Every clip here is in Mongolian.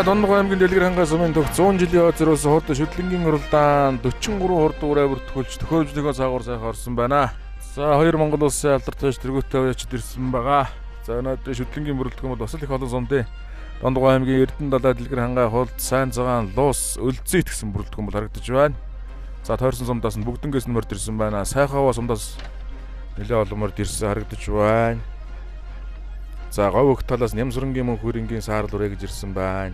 За Дундгой аймгийн Дэлгэр хангай сумын төгс 100 жилийн хойцроос хурд шүтлэнгийн уралдаан 43 хурд ураа бүртгүүлж төхөөрөмжлөгөө цаагаар сайхан орсон байна. За 2 Монгол улсын алдартай тэргүүттэй оюучид ирсэн байгаа. За өнөөдөр шүтлэнгийн бүрэлдэхүүн бол бас л их олон сумдын Дундгой аймгийн Эрдэнэ далай Дэлгэр хангай хулд сайн цагаан луус өлзийт гэсэн бүрэлдэхүүн бол харагдаж байна. За тойрсон сумдаас нь бүгднгээс нь морд ирсэн байна. Сайхаваа сумдаас нэлээд олон морд ирсэн харагдаж байна. За говь өх талаас Нямсрангийн мөн хүрэнгийн саарл үрэ гэж ирсэн байна.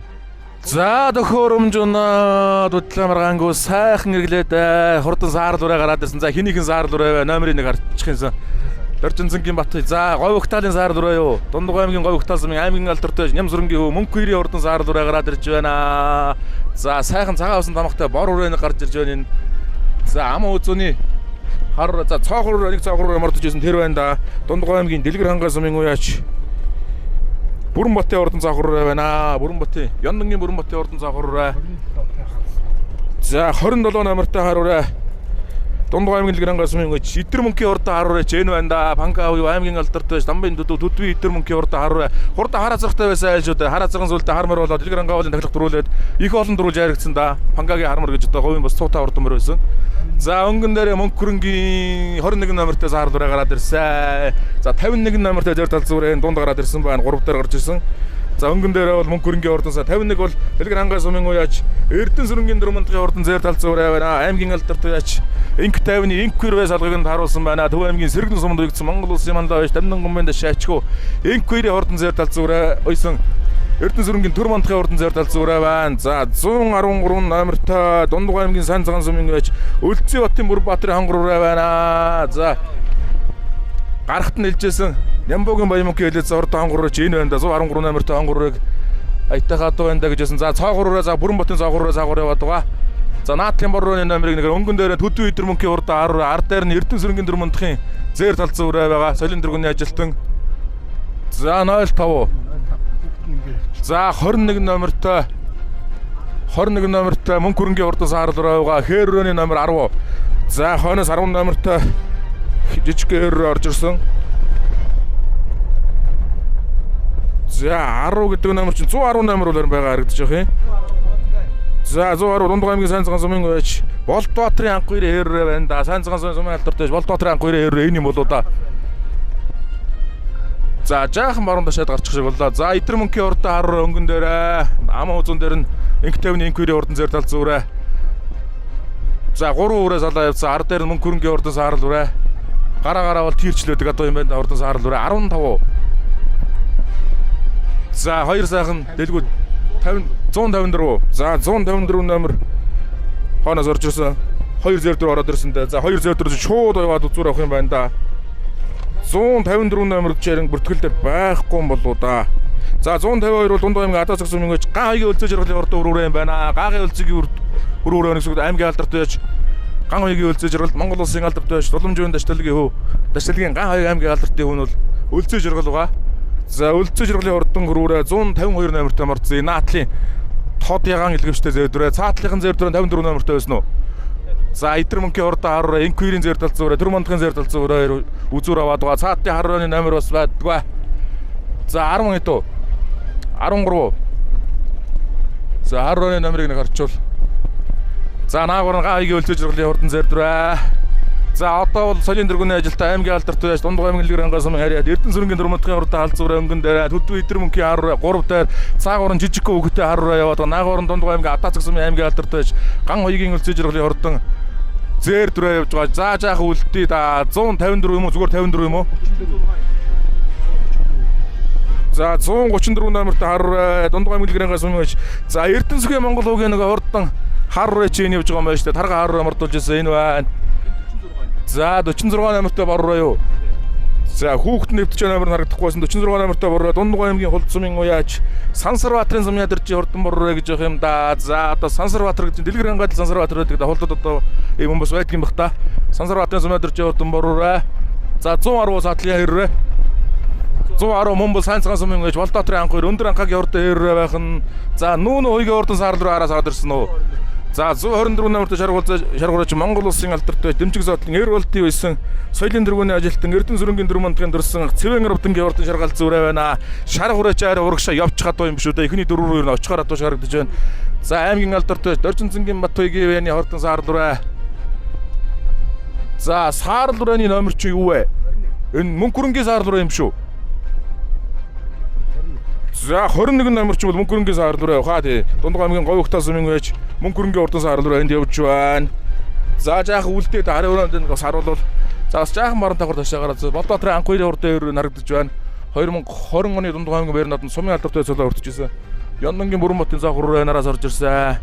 За төхөөрөмжнөө дудлаа маргаангүй сайхан эргэлээд хурдан саарл үрэ гараад ирсэн. За хинийхэн саарл үрэ вэ? Номерыг нэг харчихсан. Доржинцэнгийн Бат. За говь өх талын саарл үрэ юу? Дундгой аймгийн говь өх талын аймгийн алдартай Нямсрангийн хөв мөнх хоёрын хурдан саарл үрэ гараад ирж байна. За сайхан цагаан усан тамхтай бор үрэ нэг гарч ирж байна. За ам үзүүний хар за цоохор нэг цоохор мордож ирсэн тэр байна да. Дундгой аймгийн Дэлгэр хангай сумын уяач Бүрэнбатын ордон цаахур байна. Бүрэнбатын Яндангийн Бүрэнбатын ордон цаахур. За 27 номертой харуурай. Дундгой аймгийн Дэлгэр хангай сумын уяач Идэр мөнхийн ордон харуурай жин байна да. Панка аймгийн алдартай Дамбын төдвийн Идэр мөнхийн ордон харуурай. Хурдан хараа зурхтай байсан шүү дээ. Хараа зурган сүлдээ хармар болоод Дэлгэр хангай уулын тахилга дөрүүлээд их олон дөрүүл жаргацсан да. Панкагийн хармар гэж одоо говийн бас цуута ордон мөр байсан. За өнгөн дээр мөнх хүрэнгийн 21 номертой саарл үрэ гараад ирсэн. За 51 номертой зэр тал зүрийн дунд гараад ирсэн байна. 3 дээр гарч ирсэн. За өнгөн дээр бол мөнх хүрэнгийн ордон 51 бол Дэлгэр хангай сумын уяач Эрдэнэ сүрэнгийн дөрмөнтгийн ордон зэр тал зүрэ байна. Аймгийн алдартай уяач Инк 50-ны Инк хүрвэ салгыг нь харуулсан байна. Төв аймгийн Сэргэн суманд уягдсан Монгол улсын мандаа байж Тамнан гомбын дэшаачгүй Инк 2-ийн ордон зэр тал зүрэ ойсон Эрдэнэ сүрэнгийн Төр мандахын ордон зэр тал зүрэ байна. За 113 номертой Дундгой аймгийн Сайн цагаан сумын уяач Өлзий Батын Бүрбаатарын хангар үрэ байна. За гарахт нь илжсэн Нямбогийн Баямөнхийн хэлээс ордон хангар үрэ чинь байна да. 113 номертой хангар үрэг аятайхаа дуу байна да гэж хэлсэн. За цоохор үрэ за Бүрэнбатын цоохор үрэ цаагаар яваад байгаа. За Наатлын борооны номерыг нэг өнгөн дээр төдөө Идэр мөнхийн урд ар дээр нь Эрдэнэ сүрэнгийн дөрмөндхийн зэр талцсан үрэ байгаа. Солин дөргөний ажилтан. За 05. За 21 номертой мөнх хүрэнгийн урд саарл үрэ байгаа. Хээр өрөөний номер 10. За хойноос 10 номертой жижиг хээр орж ирсэн. За 10 гэдэг номер чинь 110 номер бол байгаа харагдаж байгаа юм. За 110 Дундгой аймгийн Сайн цагаан сумын уяач Болтбаатарын анх 2 хээр байна да. Сайн цагаан сумын алдартай Болтбаатарын анх 2 хээр энэ юм болоо да. За жаахан баруун ташаад гарчих шиг боллоо. За Идэр мөнхийн ордон хар өнгөн дээр ам үзүүн дээр нь Инк 50-ны Инк 2-ийн ордон зэр тал зүрэ. За 3 үрээ салаа явцсан. Ар дээр нь мөнх хүрэнгийн ордон саарл үрэ. Гараа бол тийрчлээдэг одоо юм байна ордон саарл үрэ 15. За 2 сайхан дэлгүүд 154. За 154 номер хооноос орж ирсэн. 2 0 4 ороод ирсэн дээ. За 2 0 4 шууд яваад үзүүр авах юм байна да. 154 номер чирэн бүртгэл дээр байхгүй юм болоо да. За 152 бол Дундгой аймгийн Адаа цагаан сумын уяач Ган хоёрын өлзөө жаргалын ордон үрээ юм байна. Гагийн өлзөгийн үрээ нэгсгүүд аймгийн алдартай уяач Ган хоёрын өлзөө жаргал Монгол улсын алдартай уяач Дуламжийн дашталгийн хөв. Дашталгийн Ган хоёрын аймгийн алдартай хүн бол өлзөө жаргал байгаа. За өлзөө жаргалын ордон үрээ 152 номертой мордсон. Наатлын тод ягаан илгэвчтэй зэвдрээ. Цаатлынхын зэвдрээ 54 номертой байсан уу? За Идэр мөнхийн ордон харуу Инк 2-ийн зэр тал зүрэ Төр мандахын зэр тал зүрэ үзүүр аваад байгаа. Цаатын харууны номер бас байдгаа. За 10 хэдүү 13. За харууны номерыг нэг харчвал. За наагур гайгийн өлзөө жаргалын ордон зэрдрээ. За одоо бол солин дөргөний ажилтаа аймгийн алдартай байж Дундгой аймгийн Дэлгэр хангай сумын харьяад Эрдэнэ сүрэнгийн дөрмөндхийн ордон хал зүрэ өнгөн дээр төдөө Идэр мөнхийн харуу 3 дээр цаагуурын жижигхэн өгөтэй харуу яваад байгаа. Наагуурын Дундгой аймгийн Адаа цагаан сумын аймгийн алдартай байж Ган хоёрын өлзөө жаргалын ордон зэр дүрээ явж байгаа. За жаахан үлдээ да 154 юм уу зүгээр 54 юм уу? За 134 номертой харуу Дундгой аймгийн Дэлгэр хангай сумын байж за Эрдэнэ сүргийн Монгол хүүгийн нэг ордон харуу чинь явж байгаа юм байна шүү дээ. Тарга харуу мордуулж ирсэн энэ байна. За 46 номертой бороо юу. За хүүхэд нэвтэж номер харагдахгүйсэн 46 номертой бороо Дундгой аймгийн Хулд сумын уяач Сансарбаатарын сумын ядарчийн хурдан бороо гэж явах юм да. За одоо Сансарбаатар гэж Дэлгэр хангайд Сансарбаатар гэдэг да Хулдод одоо юм бас байдаг юм бах та. Сансарбаатарын сумын ядарчийн хурдан бороо. За 110 саатлын хэрэг. 110 Монгол Сайн цагаан сумын уяач Болтбаатарын анх 2 өндөр анхаагийн ордон хэрэг байх нь. За нүүн хоёрын ордон саарл руу араас аваад ирсэн үү. За 124 номертой шаргуулж Монгол улсын алдартай дэмжиг зоотлын эр болтын байсан соёлын тэргүүний ажилтан Эрдэнэ сүрэнгийн дөрөв мандахын дурсан Цэвэн Равдангийн урдын шаргаал зүрэ байна. Шар хураач арай урагшаа явж хатуу юм шүү дээ. Эхний дөрвөр нь очихоор хатууш харагдаж байна. За аймгийн алдартай Доржинцэнгийн Батбаягийн вэний хортон саарлураа. За саарлураны номер чи юу вэ? Энэ Мөнхөрөнгийн саарлураа юм шүү. За 21 номер ч бол Мөнхөрөнгийн саарлураа хаа тий. Дундгой аймгийн Говьхтаа сумын байж Мөнхөрөнгийн урдын саарлураа энд явж байна. За жаахан үлдээд харин өрөөнд саруулвал за бас жаахан баруун давхар ташаагаар Болдоотрын анх хоёрын урд дээр харагдаж байна. 2020 оны Дундгой аймгийн Баярнаад сумын алдартай цолоо өртөжсэн. Яндангийн бүрэн ботын заахур райнараас орж ирсэн.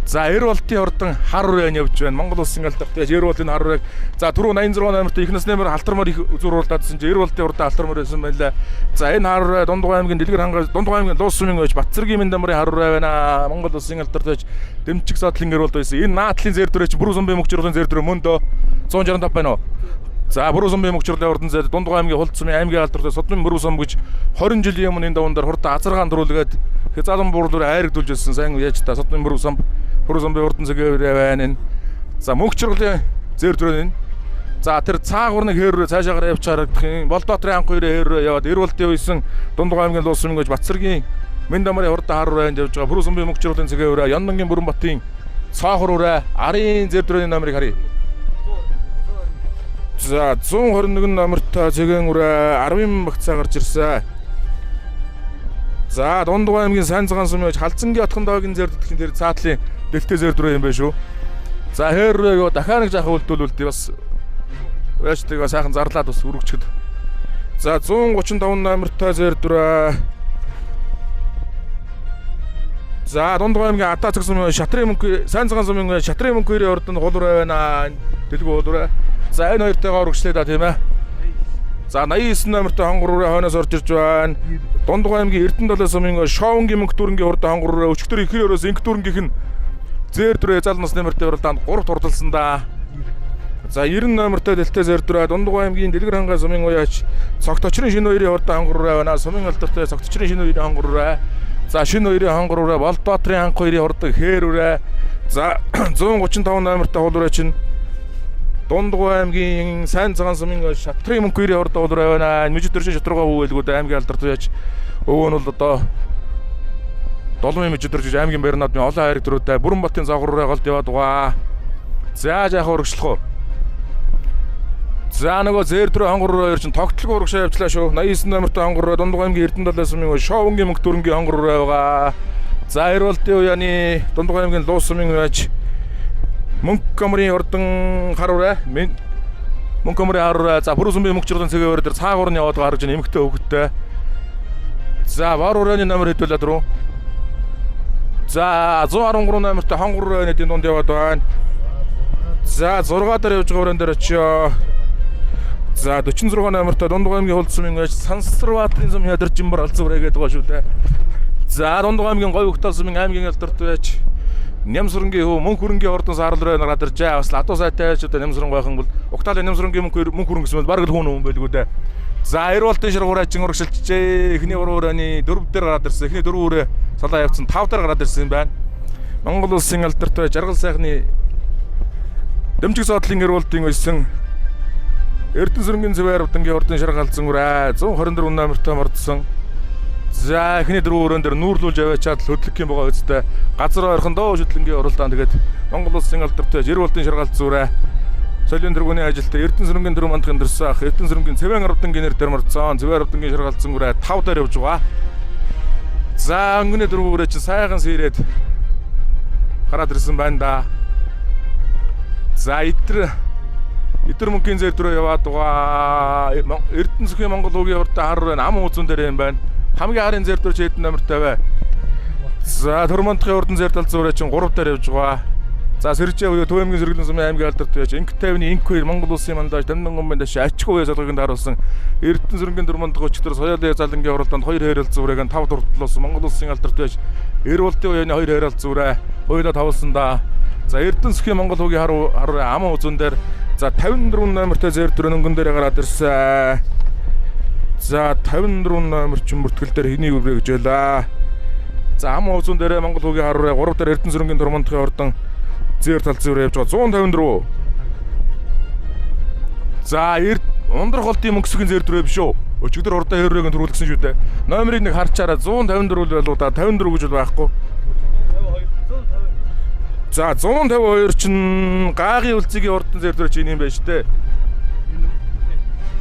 За эр болтын урдан хар райн явж байна. Монгол улсын алдартай эр болтын хар райг. За түрүү 86 номертой ихнес нэмэр алтармаар их зуруулдаадсан чи эр болтын урдан алтармаар байсан байлаа. За энэ хар рай Дундгой аймгийн дэлгэр хангай Дундгой аймгийн Луус сумын байж Батцэргийн Мэндамрын хар рай байна. Монгол улсын алдартай дэмжиг садлын эр болт байсан. Энэ наадлын зэр дүрээч Бүрүү сумбын мөгчрөлын зэр дүрээ мөн дөө 165 байна уу? За Бүрүү сумбын мөгчрөлийн урдан зэр Дундгой аймгийн Хулт сумын аймгийн алдартай Содмын Бүрүү сум гэж 20 жилийн өмнө энэ даван дээр хурдан азаргаан дөрүүлгээд хязгаалan буурлуур айрагдуулж ирсэн. Сайн яаж та Содмын Бүрүү сумбын урдан зэгээр байна. За мөгчрөлийн зэр дүрээ энэ. За тэр цаагуурны хээрээ цаашаагаар явж харагдах юм. Болдоотрын анх хоёрын хээрээ яваад эр болтын үйсэн Дундгой аймгийн Луус сумын гэж Батцэргийн Мэндамрын хурдан хар райнд явж байгаа. Бүрүү сумбын мөгчрөлийн зэгээр Яндангийн бүрэн батын цаахуураа арын зэр дүрээний номерыг харъя. За 121 номертой цэгэн үрэ 10 багцаа гарч ирсэн. За Дундгой аймгийн Сайн цагаан сумын Халзангийн отхон доогийн зэр дэтгэн дээр цаатлын дэлтэй зэр дүрээ юм байна шүү. За хээрээ дахиад нэг жаахан үлдүүлүүлдэг бас яачтайгаа сайхан зарлаад бас үргэлжчихэд. За 135 номертой зэр дүрээ. За Дундгой аймгийн Адаа цаг сумын Шатрын мөнгө Сайн цагаан сумын Шатрын мөнгөөрийн урд нь гулраа байна. Дэлгүү гулраа. За энэ хоёртойгоо үргэлжлээ да тийм ээ. За 89 номертой хонгороо хойноос орж ирж байна. Дундгой аймгийн Эрдэнэ сумын Шоунгийн мөнгө дүрэнгийн урд хонгороо өчтөр ихэр өрөөс инх дүрэнгийнх нь зэр дүрээ зал нас нэмэртэй уралдаанд 3 турдалсан да. За 90 номертой дэлтэй зэр дүрээ Дундгой аймгийн Дэлгэр хангай сумын уяач Цогточрын шинэ хоёрын урд хонгороо байна. Сумын алдартай Цогточрын шинэ хоёрын хонгороо. За шинэ хоёрын хонгороо Болдоотрын анх хоёрын урд хээрүүрээ. За 135 номертой хуулуурай чинь Дундгой аймгийн Сайн цагаан сумын Шатрын мөнгөөрийн урд хуулуурай байна. Мүжид төршин шатруугаа хөвөлгүүд аймгийн алдартай яаж өвөө нь бол одоо Долмын мүжид төрж аймгийн Баярнаадын олон хайрыг төрөөтэй бүрэн батын загвараа голд яваад байгаа. За жаахан урагшлах уу. За нөгөө зэр дүрээ хонгороо чинь тогтолгүй урагшаа явууллаа шүү. 89 номертой хонгороо Дундгой аймгийн Эрдэнэ сумын Шоунгийн мөнгө дүрэнгийн хонгороо байгаа. За эр болтын уяаны Дундгой аймгийн Луус сумын байж Мөнхөмрийн урдан харуура Мөнхөмрийн харуура за Бүрүү сумбын мөнгөчрөлийн цэгээр дээр цаагуур нь яваад гарч ийн эмхтэй хөвгттэй. За бар ураны номер хэдүүлээ дөрөв. За 113 номертой хонгор ураны дунд яваад байна. За 6 дээр явж байгаа уран дээр очиё. За 46 номертой Дундгой аймгийн Хулт сумын байж Сансарбаатарын сум Ядаржинбар алзуурэ гэдэг байгаа шүү дээ. За Дундгой аймгийн Говьхтаа сумын аймгийн алдартай байж Нямсрынгийн хөв Мөнхөрөнгийн ордон саарлраа гараад иржээ. Бас ладуу сайтай ч одоо Нямсрын гойхон бол Угтаалын Нямсрынгийн Мөнхөрөн гэсэн бол бараг л хүн байлгүй дээ. За эр болтын шаргуураачин урагшилчжээ. Эхний 3 ураны 4 дээр гараад ирсэн. Эхний 4 өрөө салаа явцсан 5 дээр гараад ирсэн юм байна. Монгол улсын алдартай жаргал сайхны дэмжиг соодлын эр болтын өссөн Эрдэнэ сүрэнгийн Цэвэн Равдангийн ордын шаргалзсан үрээ 124 номертой мордсон. За эхний 4 өрөөнд дээр нүүрлүүлж аваачаад хөдлөх юм байгаа үстэй. Газар ойрхон доо шүтлэнгийн уралдаан тэгээд Монгол улсын алдартай эр болтын шаргалз үрээ соёлын тэргүүний ажилтаа Эрдэнэ сүрэнгийн дөрөв мандахын дэрсаах Эрдэнэ сүрэнгийн Цэвэн Равдангийн нэр дээр мордсон. Цэвэн Равдангийн шаргалзсан үрээ 5 дээр явж байгаа. За өнгөний 4 өрөө чинь сайхан сэрээд гараад ирсэн байна да. За Идэр мөнгөний зэр дүрээ яваад байгаа. Эрдэнэ сүхийн Монгол үгийн урдаа хар байна. Ам үзүүн дээр юм байна. Хамгийн харын зэр дүр чи хэдэн номертой вэ? За Төрмөндхийн урдан зэр тал зүрээ чинь 3 дээр явж байгаа. За Сэржээ буюу Төв аймгийн Сэргэлэн сумын аймгийн алдартай байж Инк 50-ны Инк 2 Монгол улсын мандаж Дамнан гомбын дэш ачгүй залгагийн даруулсан Эрдэнэ сүрэнгийн Төрмөндх өчтөр соёлын залангийн уралдаанд 2 хайрал зүрээг 5 дурдлуулсан Монгол улсын алдартай байж эр болтын уяаны 2 хайрал зүрээ хоёулаа тавлсан да. За Эрдэнэ сүхийн Монгол үгийн харуу ам үзүүн дээр за 54 номертой зэр дүр өнгөн дээр гараад ирсэн. За 54 номер чинь бүртгэл дээр хэний үрээ гэж байлаа. За ам уузун дээрээ Монгол хүүгийн харуураа 3 дээр Эрдэнэ сүрэнгийн Турмандахын ордон зээр талцын явж байгаа 154 руу. За ундрах голдын мөнгөсгийн зэр төрөө биш үү? Өчигдөр урдаа хэррэг төрүүлсэн шүү дээ. Номерыг нэг харчаараа 154 болоо да 54 гэж байхгүй. За 152 чинь гаагийн үлцгийн урдан зэр төрөө чинь юм байна шүү дээ.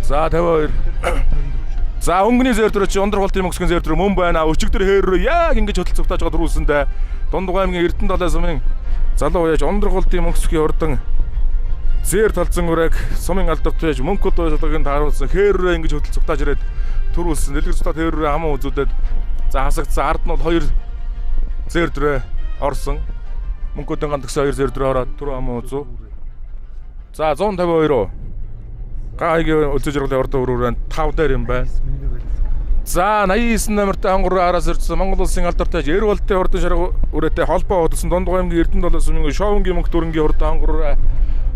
За 52. За өнгөний зэр төрөө чи ундрах голдын мөнгөсгийн зэр төрөө мөн байна. Өчигдөр хэррэг яг ингэж хөдөлж цугтааж байгаа төрүүлсэндээ Дундгой аймгийн Эрдэнэ далай сумын залуу уяаж ундрах голдын мөнгөсгийн урдан зэр талцсан үрэг сумын алдарт байж мөнгөд уйлгыг тааруулсан хэррээ ингэж хөдөл цугтааж ирээд төрүүлсэн дэлгэр цугтаад хэррээ хамаа үзүүлээд за хасагдсан ард нь бол 2 зэр төрөө орсон мөнгөдön гандагсан 2 зэр төрөө ороод түрүү хамаа үзүү. За 152 руу гайгийн үлцэж иргэлийн ордон өрөөрөө 5 дээр юм байна. За 89 номертой хангур араас ирсэн Монгол улсын алдарт байж эр болтын ордон шарга үрээтэй холбоо хөдөлсөн Дундгой аймгийн Эрдэнэ далай сумын шоунгийн мөнгө төрөнгийн ордон хангур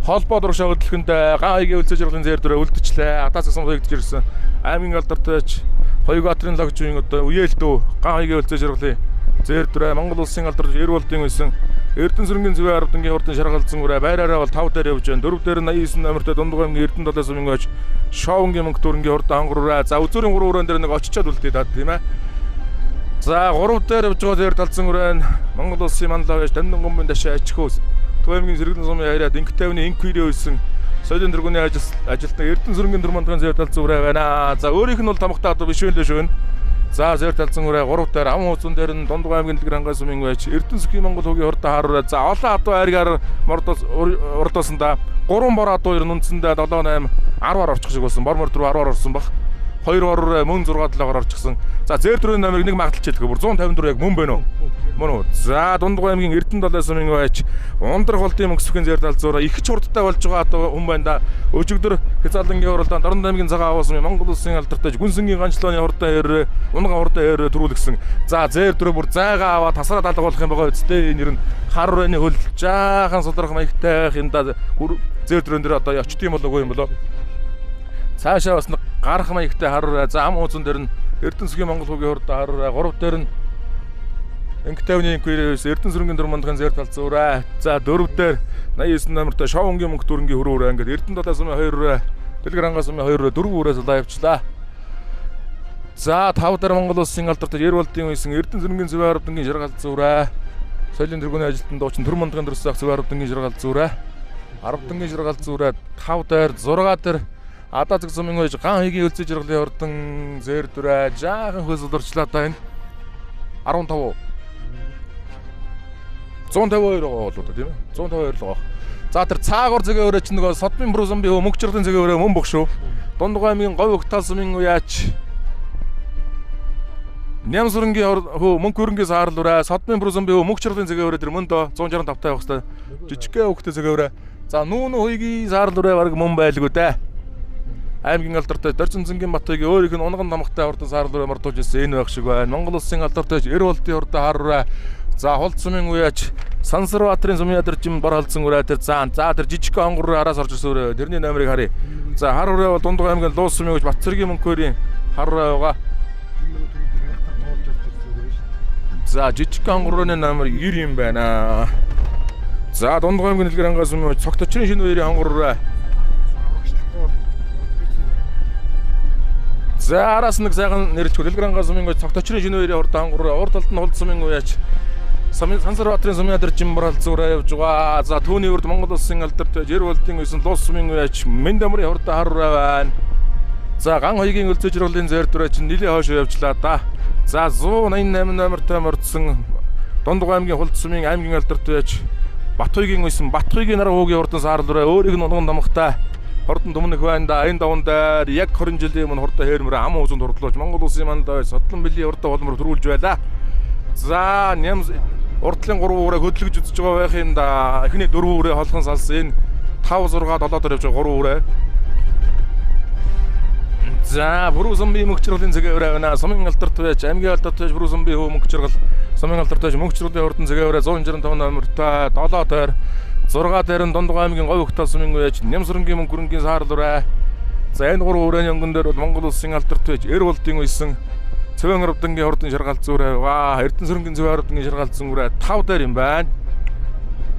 холбоо дуршаа хөдөлгөнд гайгийн үлцэж иргэлийн зэр төрөө үлдчихлээ. Атаас асан хоёгдж ирсэн аймгийн алдарт байж Хоёгоотрын лагчийн одоо үеэлдөө гайгийн үлцэж иргэлийн зэр төрөө Монгол улсын алдарт эр болтын байсан Эрдэнэ сүрэнгийн зэвэн ардынгийн ордон шаргалзсан үрээ байраараа бол 5 дээр явж байна. 4 дээр 89 номертой Дундгой аймгийн Эрдэнэ далай сумын гооч шоунгийн мөнгө төрөнгийн ордон хангураа. За үзүүрийн 3 өрөөнд дээр нэг очичоод үлдээ таад тийм ээ. За 3 дээр явж байгаа зэр талцсан үрээ Монгол улсын манлаа байж Дамнан гомбын дашаа ачхөөс Төвөмгийн зэрэгэн сумын хараад инктайвны инквири өссөн соёлын тэргүүний ажилтны Эрдэнэ сүрэнгийн Турмандахын зэр талцсан үрээ байна. За өөрийнх нь бол тамхтай одоо биш байлээ шүү. За зэр талцсан үрээ 3 дээр ам уузун дээр нь Дундгой аймгийн Дэлгэр хангай сумын байж Эрдэнэ сүхийн Монгол хүүгийн хордоо хараа. За олон адуу айргаар урдуулсандаа 3 бор адуу 2 нүнцэндээ 7 8 10-аар орчих шиг болсон. Бор мөр 4 10-аар орсон баг. 2 бор мөн 6 7-аар орчихсон. За зэр төрийн номерыг нэг магталчээд бүр 154 яг мөн байна уу? Мөн үү. За Дундгой аймгийн Эрдэнэ далай сумын байж ундрах голдын мөнгөсгийн зэр талзуура их ч хурдтай болж байгаа одоо хүн байна да. Өчигдөр Хязаалангийн уралдаанд Дорн аймгийн цагаан аваа сумын Монгол улсын алдартай гүнсэнгийн ганчлооны хордоо хэрэг унгаа хордоо хэрэг төрүүлсэн. За зэр төрөө бүр зайгаа аваа тасраад алгуулах юм байгаа үстэй энэ нэр нь хар өрөөний хөл жаахан сулрах маягтай юм да. Зэр төрөн дээр одоо очт юм болов уу юм болоо. Цаашаа бас гарах маягтай хар за ам уузун дээр нь Эрдэнэ сүхийн Монгол хүүгийн хордоо хар 3 дээр нь инктайвны инквириэс Эрдэнэ сүрэнгийн Турмандахын зэр талцуураа. За 4 дээр 89 номертой шоунгийн мөнгө төрөнгийн хөрөөрөө ингээд Эрдэнэ далай сумын 2 Дэлгэр хангай сумын 2 4 үрээс улаа явчлаа. За 5 дээр Монгол улсын алдарт эр болтын үйсэн Эрдэнэ сүрэнгийн зэвэн ардынгийн шаргалзуураа. Соёлын тэргүүний ажилтнанд дуучин Турмандахын дөрөс ах зэвэн ардынгийн шаргалзуураа. 10 шаргалзуураа 5 дээр 6 дээр Адаа зэг сумын үйж ган хийгийн үлцэж иргэлийн ордон зэр дүрэ жаахан хөсөлөрчлээ та энэ 15 152 байгаа болоо тийм ээ 152 л байгаа. За тэр цаагор зэгээ өрөө чинь нөгөө содмын брузомби хөө мөнгөчрлийн зэгээ өрөө мөн бөх шүү. Дундгой аймгийн говь өгтал сумын уяач Нямсүрэнгийн хөө мөнгө хөрөнгөөс хаалт өрөө содмын брузомби хөө мөнгөчрлийн зэгээ өрөө тэр мөн доо 165 тавих хэвээр жижигхэн өгтөл зэгээ өрөө. За нүүн хойгийн хаалт өрөө баг мөн байлгүй дээ. Аймгийн алдартай Дорцонцонгийн Батбаягийн өөрийнх нь унган намхтай ордон саарлал руу мартуулж ирсэн энэ байх шиг байна. Монгол улсын алдартай эр болтын ордон хараа. За холд сумын уяач Сансарбаатарын сумын ядарчим бор халдсан үрээ тэр за тэр жижиг онгор араас орж ирсэн үрээ тэрний номерыг харъя. За хар үрээ бол Дундгой аймгийн Луус сумын гэж Батцэргийн мөнхөрийн хар үрээ байгаа. За жижиг онгорны номер 90 юм байна. За Дундгой аймгийн Дэлгэр хангай сумын цогт очрын шинэ үерийн онгор үрээ. За араас нэг сайхан нэрлэлгүй Дэлгэр хангай сумын гэж цогт очрын шинэ үерийн ордон онгор урд талд нь холд сумын уяач Сансарбаатарын сумын ядарчин борол зураа явж байгаа. За түүний урд Монгол улсын алдарт жир болтын үйсэн Луус сумын уяач Мэндамрын хордоо хар байна. За ган хоёгийн өлзөж руулийн зэр дүрэ чинь нилийн хойш явжлаа да. За 188 номертой мордсон Дундгой аймгийн холд сумын аймгийн алдарт уяач Бат хоёгийн үйсэн Бат хоёгийн нараа уугийн ордон саар дүрэ өөрийг нь унган намхтай хордон дүмнэх байна да. Энэ даван дээр яг 20 жилийн өмнө хордоо хээрмэр ам уузанд хордлооч Монгол улсын мандаа Содлон бэлгийн хордоо холмор төрүүлж байлаа. За нямс урдлын 3 үрээ хөдлөж үзэж байгаа байх юм да. Эхний 4 үрээ холхон салсан. Энэ 5 6 7 дээр явж байгаа 3 үрээ. За бүрүүсэмби мөнгөчрөлийн зэгээ өрөө байна. Сумын алдарт байж аймгийн алдарт байж бүрүүсэмби хөө мөнгөчрөл сумын алдарт байж мөнгөчрөлийн ордон зэгээ өрөө 165 номертой 7 дээр 6 дээр нь Дундгой аймгийн говь өгтал сумын байж Нямсүрэнгийн мөнгөрөнгийн саарлал өрөө. За энэ 3 үрээний өнгөн дээр бол Монгол улсын алдарт байж эр болтын үйсэн Цэвэн Ордонгийн хурдан шаргаалт зүрэ. Ваа, Эрдэнэ сүрэнгийн Цэвэн Ордонгийн шаргаалт зүрэ 5 дээр юм байна.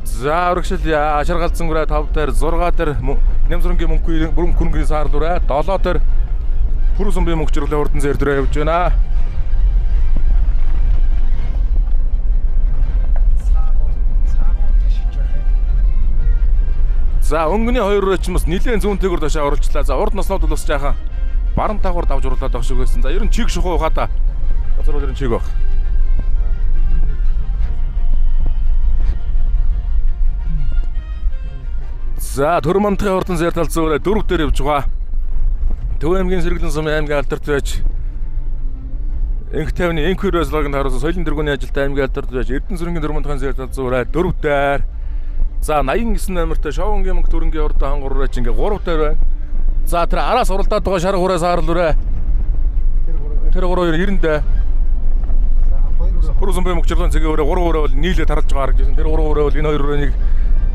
За урагшил шаргаалт зүрэ 5 дээр 6 дээр Нямсрынгийн мөнгөний саар дүрэ 7 дээр Пүрүсүмбийн мөнгөчрөлийн хурдан зэр дүрэ явж байна. За өнгөний 2 руу ч бас нэлээд зүүнтэйгөр дашаа оруулчлаа. За урд наснууд бол бас жаахан баран тагвар давж уруулаад байх шиг байсан. За ер нь чиг шухуу хата. Газар бол ер нь чиг баг. За Төрмөнтгийн хурдан зэр тал зөөрэ 4 дээр явж байгаа. Төв аймгийн Сэргэлэн сумын аймгийн алдарт байж Энх тавны Энхүрээс лаганд харуулсан соёлын тэргүүний ажилтаа аймгийн алдарт байж Эрдэнэ сүрэнгийн Төрмөнтгийн зэр тал зөөрэ 4 дээр. За 89 номертой Шовонгийн мөнгө төрөнгийн хурдан хангуураач ингээ 3 дээр байна. За тэр араас уралдаад байгаа шар хураа саарл үрэ. Тэр 3 90 дээ. Пүрүсүмбийн мөнгөчрөлийн цэгээ өрөө 3 өрөө бол нийлээд таралж байгаа гэж байна. Тэр 3 өрөө бол энэ 2 өрөөнийг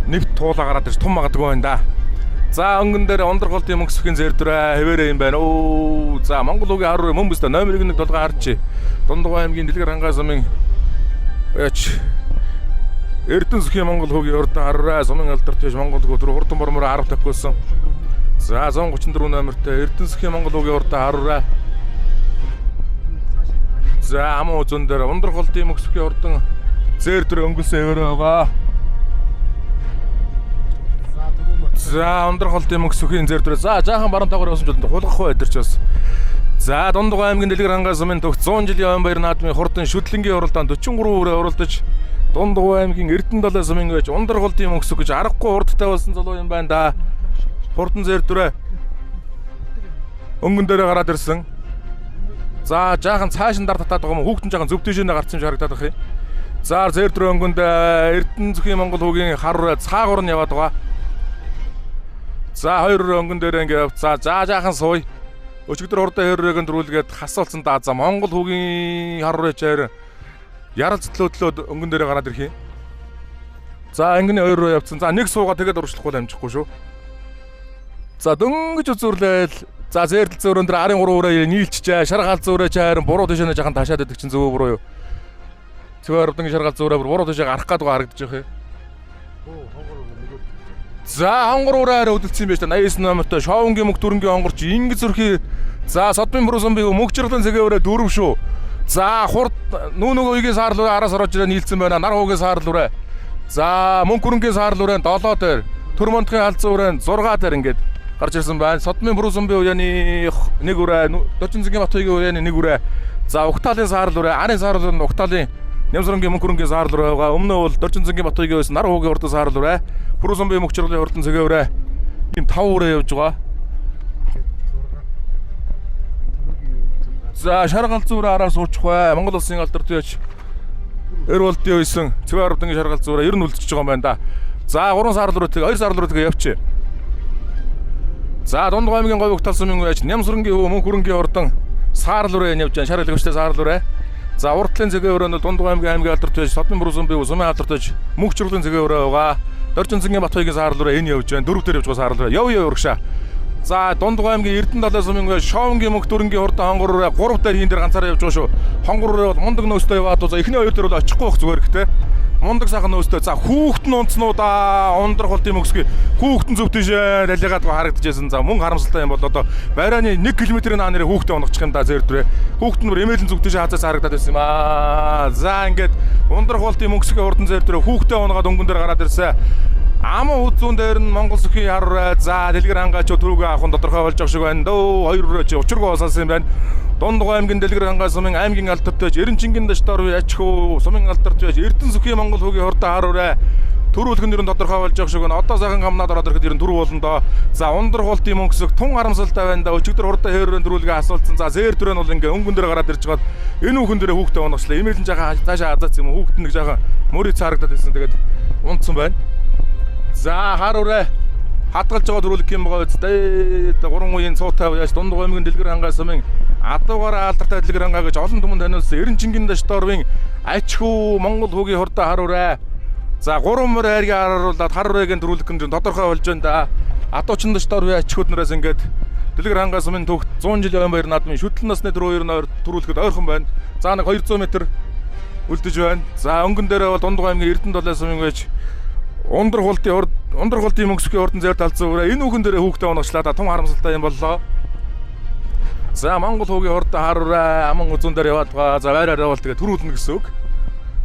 нэвт туулаа гараад ирж тун магадгүй байна да. За өнгөн дээр ондрголтын мөнгөсөхийн зэрдвэрэ хэвээрээ юм байна. Оо за Монгол үгийн харуу мөн бүстэ номер 1-ийг толгой харч. Дундгой аймгийн Дэлгэр хангай сумын яач Эрдэнэ сүхийн Монгол хүүгийн хурдан хараа сумын алдарт байж Монгол хүү түр хурдан бормоор 10 тавьсан. За 134 номертой Эрдэнэ сүхийн Монгол хүүгийн хурдан хараа. За амун үзэн дээр ондрголтын мөнгөсөхийн хурдан зэрдвэр өнгөлсөн хэвээрээ байгаа. За ондрголтын мөнгөсөхийн зэрдвэр. За жаахан баруун тагвар явсан ч хулгах бай дээр ч бас. За Дундгой аймгийн Дэлгэр хангай сумын төгс 100 жилийн ойн баяр наадмын хурдан шүтлэнгийн уралдаанд 43 өрөө уралдаж Дундгой аймгийн Эрдэнэ далай сумын байж ондрголтын мөнгөсөх гэж аргагүй хурдтай болсон залуу юм байна да. Хурдан зэрдвэрэ өнгөн дээрээ гараад ирсэн. За жаахан цааш нь дар татаад байгаа юм. Хүүхдэн жаахан зөв тийшээ гарсан юм харагдаад байна. За зэрдвэр өнгөнд Эрдэнэ зүхийн Монгол хүүгийн харуу цаагуур нь яваад байгаа. За 2 өнгөн дээр ингээ явцаа. За жаахан сууя. Өчигдөр хурдан хэрэг дөрүүлгээд хасуулсан да. За Монгол хүүгийн харуу чаар яралц төлөөд өнгөн дээрээ гараад ирэх юм. За ангины 2 руу явцсан. За нэг суугаа тэгээд урагшлахгүй амжихгүй шүү. За дөнгөж үзүрлээл. За зэрдэл зөөрөн дээр арын 3 өрөө нийлчихээ. Шаргаал зөөрөө чаар буруу тийшээ жаахан ташаад байдаг чинь зөв буруу юу. Цэвэр Ордонгийн шаргаал зөөрөө буруу тийшээ гарах гээд байгаа харагдаж байгаа юм. За хонгороо өдөлцсөн байж та 89 номертой Шовонгийн мөнгө төрөнгийн хонгорч Ингэ зүрхий. За Содмын Пүрүсүмбийн мөнгөчрөлийн цэгээ өрөө 4 шүү. За хурд нүүнөг үегийн саарл өрөө араас орж ирээ нийлсэн байна. Нар хуугийн саарл өрөө. За мөнгө хөрөнгийн саарл өрөө 7 дээр. Төрмөнтгийн халзан өрөө 6 дээр ингээд гарч ирсэн байна. Содмын Пүрүсүмбийн уяаны 1 өрөө, Доржинцгийн Батхойгийн уяаны 1 өрөө. За Угтаалын саарл өрөө, арын саарл өрөө Угтаалын Нямсрынгийн мөнгө хөрөнгийн саарл өрөө байгаа. Өмнө бол Доржинцгийн Батхойгийн байсан нар хуугийн хурдан саарл өрөө. Пүрүсүмбийн мөнгөчрөлийн хурдан цэгээ өрөө. Тийм 5 өрөө явж байгаа. За шаргаал зүүрээ араас суучих бай. Монгол улсын алдарт байж Эрволдын үйсэн Цэвэн Ордонгийн шаргаал зүүрээ ер нь үлдчихэж байгаа юм байна да. За 3 саарл руу тэгээ 2 саарл руу тэгээ явчих. За Дундгой аймгийн говь Угтаал сумын байж Нямсрынгийн мөнгө хөрөнгийн хурдан саарл руу явж байна. Шаргаал гүштэй саарл руу. За уртлын цэгээ өрөө нь Дундгой аймгийн алдарт байж Содмын Пүрүсүмбийн сумын алдарт байж мөнгөчрөлийн цэгээ өрөө байгаа. Доржинцгийн Батхойгийн саарл руу энэ явж байна. 4 дээр явж байгаа саарл руу. Яв урагшаа. За Дундгой аймгийн Эрдэнэ далай сумын Шовонгийн мөнгө төрөнгийн хурдан хонгор руу 3 дээр хийн дээр ганцаараа явж байгаа шүү. Хонгор руу бол мундаг нөөстэй яваад за эхний 2 дээр бол очихгүй байх зүгээр гэхдээ. Мундаг сайхан нөөстэй. За хүүхдэн унцнуудаа ундрахалтын мөсгөө хүүхдэн зөв тийшээ далигаад харагдчихсэн. За мөн харамсалтай юм бол одоо байрааны 1 км-ийн наа нэрээ хүүхдээ унгачих юм да зэрдвэрээ. Хүүхдэн бүр эмээлийн зөв тийшээ хазаас харагдаад байсан юм аа. За ингээд ундрахалтын мөсгөө хурдан зэрдвэрээ хүүхдээ унгаад өнгөн дээр гараад ирсэн. Амун үзүүн дээр нь Монгол сүхийн харуу за Дэлгэр хангайч түрүүгээ авах нь тодорхой болж байгаа шиг байна. Дөө 2 өрөөч учиргүй болсон юм байна. Дундгой аймгийн Дэлгэр хангай сумын аймгийн алдарт байж Эренчингийн даштар ячхөө сумын алдарт байж Эрдэнэ сүхийн Монгол хүүгийн хурдан харуу төрүүлхэн нэр нь тодорхой болж байгаа шиг байна. Одоо сайхан гамнаад ороод ирэхэд ер нь түр болно доо. За ундрахуултын мөнгөсөх тун харамсалтай байна да. Өчигдөр хурдан хэврэн төрүүлгээ асуулцсан. За зэр төрөө нь бол ингээ өнгөн дээр гараад ирж байгаад энэ хүүхэн дээрээ хүүхдээ унаглаа. Имэйлэн жаахан цаашаа хазаац юм уу. Хүүхэд нэг жаахан мөрөд цаарагдаад байсан. Тэгээд унтсан байна. За харуу хатгалж байгаа төрүүлэх юм байгаа үстэй 3 үеийн цуутай яаж Дундгой аймгийн Дэлгэр хангай сумын адуугаараа алдартай Дэлгэр хангай гэж олон түмэнд таниулсан Эренчингийн даштарвын ачхүү Монгол хүүгийн хурдан харуу. За 3 мөр хайргийн харуулаад харуугийн төрүүлэх юм тодорхой болж байна да. Адуучин даштарвын ачхүүд нараас ингээд Дэлгэр хангаас минь төгт 100 жилийн ойн баяр наадмын шүтлэн насны дөрөв 92 төрүүлэхэд ойрхон байна. За нэг 200 м үлдэж байна. За өнгөн дээрээ бол Дундгой аймгийн Эрдэнэ долоо сумын байж Ундрах хултын мөнгөсгийн ордон зэр талцсан үрээ энэ үгэн дээрээ хүүхдээ унаглаа да том харамсалтай юм боллоо. За Монгол хүүгийн ордон хараарай аман үзүүн дээр яваад байгаа. За байраараа бол тэгээ төрүүлнэ гэсэн үг.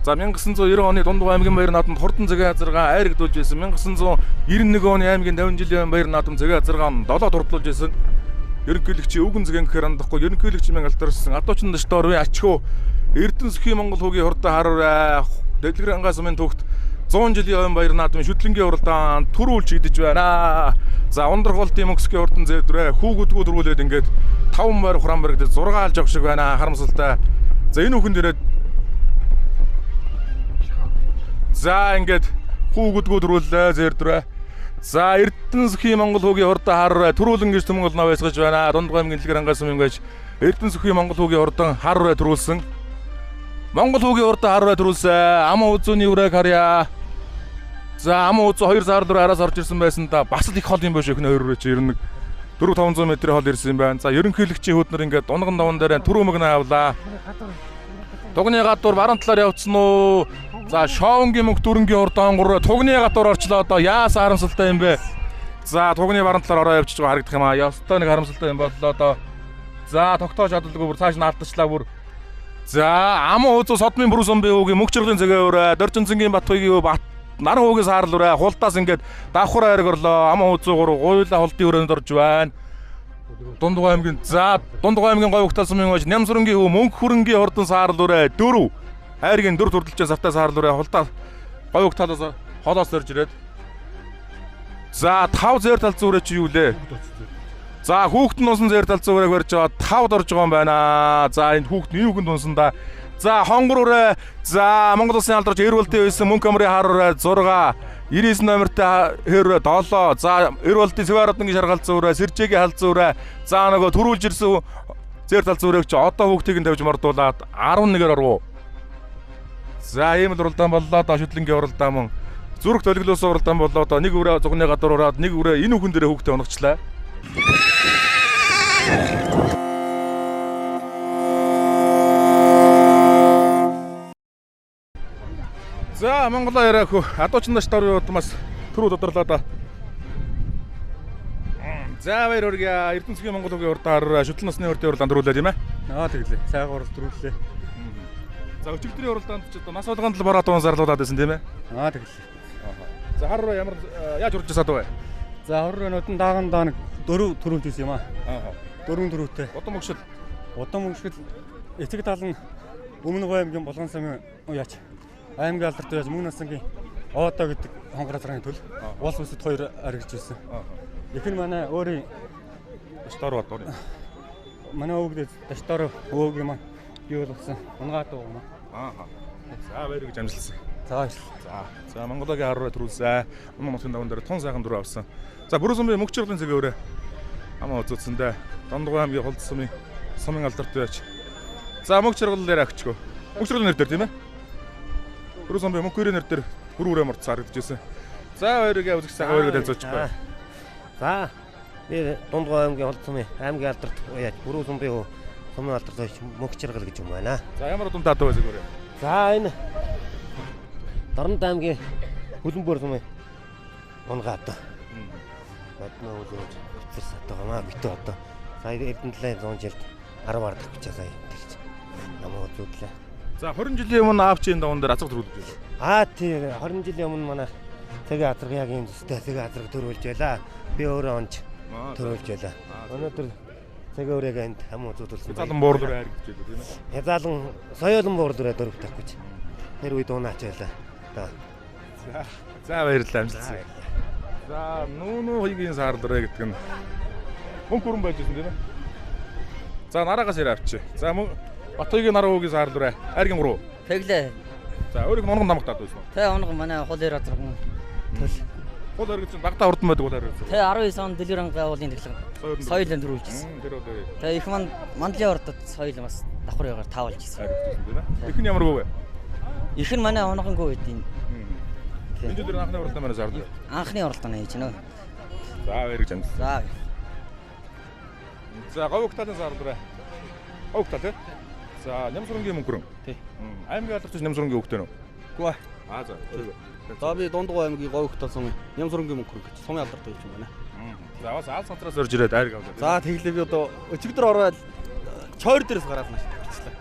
За 1990 оны Дундгой аймгийн баяр наадамд хурдан зэгээ азаргаа айрагдуулж байсан. 1991 оны аймгийн 50 жилийн баяр наадам зэгээ азаргаа 7 дурдлуулж байсан. Ерөнхийлөгчийн үгэн зэгийн гэхээр хандахгүй ерөнхийлөгчийн алдарсан адуучин дэштор вэ ачхөө Эрдэнэ сүхийн Монгол хүүгийн хордоо хараарай. Дэлгэр хангаас минь төгт 100 жилийн ойн баяр наадмын шүтлэнгийн уралдаан төрүүлж идэж байна. За Ундрах хултын мөнгөсгийн ордон зэдрээ хүүгүүдгүү төрүүлээд ингээд 5 морь хуран баригдаж 6 алж авах шиг байна. Харамсалтай. За энэ үхэн дээрээ за ингээд хүүгүүдгүү төрүүллээ зэрдрээ. За Эрдэнэ сүхийн Монгол хүүгийн хордоо хараарай. Төрүүлэн гэж төмөн олноо байсгаж байна. Дундгой аймгийн Дэлгэр хангаас минь гэж Эрдэнэ сүхийн Монгол хүүгийн хордон хараарай төрүүлсэн. Монгол хүүгийн урд хараа төрүүлсэн. Аман үзүүний үрэг харьяа. За аман үзүү 2 сар дөрөв араас орж ирсэн байсан да. Бас л их хол юм биш эхнээ 2 үрээ чи ер нь 400-500 м хол ирсэн юм байна. За ерөнхийлөгчийн хүүднэр ингээд дунган даван дээр туруу мөгнө авлаа. Тугны гадуур баруун талаар явцсан уу? За шоунгийн мөнх дөрөнгийн урд онгор тугны гадуур орчлоо одоо яасан харамсалтай юм бэ? За тугны баруун талаар ороо явчих байгаа харагдах юм аа. Ёстой нэг харамсалтай юм боллоо одоо. За тогтоож чаддаггүй бүр цааш нь алдчихлаа бүр. За аман үзүү содмын бүрүүсэн би үгийн мөнх чиргэлийн зэгээ өрөө Доржинцэнгийн Батхойгийн бат наран хүүгийн саарл өрөө хултаас ингээд давхар айраг орлоо аман үзүүгээр гуйлаа хултын өрөөнд орж байна. Дундгой аймгийн говь ухтал сумын байж Нямсрынгийн хүү мөнх хөрөнгийн ордон саарл өрөө 4 хайргийн 4 төрөлжин савтай саарл өрөө хултаа говь ухталаас холоос орж ирээд за 5 зэр тал зүрээ чи юу лээ. За хүүхэд нь унсан зэр талцсан үрэг барьж байгаа 5 дорж байгаа юм байна. За энэ хүүхэд нь юугэнд унсан да. За хонгор үрээ. За Монгол Улсын алдарч Эрвэлтийн байсан мөнх амрын хар үрээ 6, 99 номертой хэр 7. За Эрвэлтийн Севарадны шаргалзсан үрээ, Сэржээгийн халзсан үрээ. За нөгөө төрүүлж ирсэн зэр талцсан үрэг чи одоо хүүхдийг нь тавьж мордуулаад 11-ээр орвоо. За ийм л уралдаан боллоо доо шүтлэнгийн уралдаан мөн. Зүрх төлөглөөсөн уралдаан боллоо доо нэг үрээ зугны гадуур ураад нэг үрээ энэ үхэн дээрээ хүүхдээ унагчлаа. За Монголоо яриагүй адуучин дэштор удмаас төрөө тодорлоо да. За баяр хүргье. Эрдэнэ сүхийн Монгол хүүгийн урдаар шүтлэн насны урдын уралдаанд төрүүлээ тийм ээ. Тэглээ. Сайхан уралд төрүүллээ. За өчигдрийн уралдаанд ч одоо нас болгонд л бороо дуун зарлуулад байсан тийм ээ. Тэглээ. За хар ямар яаж урж чадав вэ? За хорроо нөтөн дааган даа нэг 4 төрүүлж ирсэн юм аа. 4 төрөвтэй. Удам мөнгөшгөл эцэг тал нь Өмнөг аймгийн Булган сумын яач аймгийн алдарт яаж мөн насангийн Оодоо гэдэг хонгор азрын төл уул бүсэд 2 аригж ирсэн. Их нь манай өөрийн дэштор бод. Манай өвгд дэштор өвг юм юу болсон унгаад байгаа юм аа. За баяр гэж амжилсан. За Монгологийн харуу төрүүлсэн. Монголын даван дээр тун сайхан дөрөв авсан. За бүрэн мөнх чиргэлийн зэгээ өрөө амаа үзүүлсэндээ Дундгой аймгийн Хулд сумын алдарт байж. За мөнх чиргэл дээр агчгүй. Мөнх чиргэлийн нэр дээр тийм ээ. Бүрэн мөнх гэрийн нэр дээр хүрүүрээ морцсан харагдажсэн. За баярыг үзэх сайхан баярыг хэлцүүлчихгүй. За би Дундгой аймгийн Хулд сумын аймгийн алдарт яаж бүрэн сумын алдарт байж мөнх чиргэл гэж юм байна. За ямар дунд таатай байсан гөрөө. За энэ Дарамт аймгийн Хөлбөмбөр сумын унгаад Мадна үлээж өцөр сатгаамаа битүү одоо сая Эрдэнэ талын 100 жилд 10 ар тах гэж сая тэрч намайг зүтлээ. За 20 жилийн өмнө аавчийн даван дээр азар төрүүлж байлаа. Тий 20 жилийн өмнө манай тэгээ азаргагийн зүстэй тэгээ азарг төрүүлж байлаа. Би өөрөө онж төрүүлж байлаа. Өнөөдөр тэгээ өөрийгөө энд хамуу зүтүүлсэн. Залан буур дүр хайр гэж байлаа тийм ээ. Залан соёолон буур дүрээ дөрөв тах гэж. Тэр үед унаач байлаа. За баярлалаа амжилтсан. За нүүнүү хоёгийн саар дөрөө гэдэг нь мөнх хүрэн байж байсан тийм ээ. За нараагаас ирээ авчи. За Батхойгийн нараа хүүгийн саар дөрөө айргийн 3. Тэглээ. За өөрийг онгон намгатаад байсан уу? Тэ онгон манай хул ир азарган төл. Хул өргөж чинь багтаа урдан байдаг хул өргөж. Тэ 19 он Дэлгэр хангай уулын тэглэг соёлын төрүүлжсэн. Тэр одоо. Тэ их мандлын ордод соёл бас давхрыгаар таавалж ирсэн. Тийм ээ. Их нь ямар гоо вэ? Их нь манай онгонгүй байдیں۔ Энэ дөр анхны уралдаан манай сард. Анхны уралдаан хийж гэнэ. За баяр гэж амжилт. За. За говь угтааны сардраа. Угтаа тий. За Нямсрынгийн мөнгөрөн. Тий. Аймгийн алдарч Нямсрынгийн угтаа нь. Үгүй. За. За би Дундгой аймгийн говь угтаа сум Нямсрынгийн мөнгөрөн гэж сумын алдартай хэлж байна. За бас аал сантраас орж ирээд айр гавлаа. За тэглээ би одоо өчигдөр ороод чойр дээрээс гараад нааш бичлээ.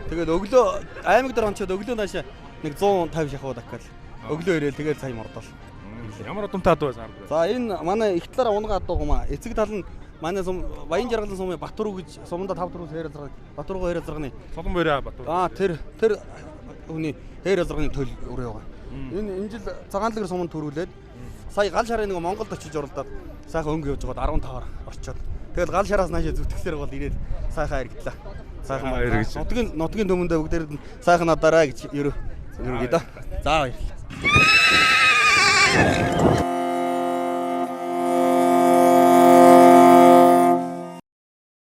Тэгээд өглөө аймаг дээр онцоод өглөө наашаа нэг 150 шахуу дахиад өглөө ирээл тэгээд сая мордол. Ямар удамтай ад байсан ард. За энэ манай их талаараа унгаа адуу гомаа эцэг тал нь манай сум Баян жаргалын сумын Батүрүү гэж суманда 5 дөрөв хээрэл зэрэг Батүрүү хээрэл зэрэгний Солон бэрээ Батүр. Тэр хүний хээрэл зэрэгний төл өрөө байгаа. Энэ жил цагаанлагэр суманд төрүүлээд сая гал шарын нэг Монголд очиж оролдоод сайхан өнгө явж байгаад 15-аар орчоод тэгэл гал шараас наашаа зүтгэсээр бол ирээд сайхан харигдлаа. Сайхан баяр гэж. Нутгийн төмөндөө бүгдээр нь сайхан надараа гэж ерөөгээ да. За баярлалаа.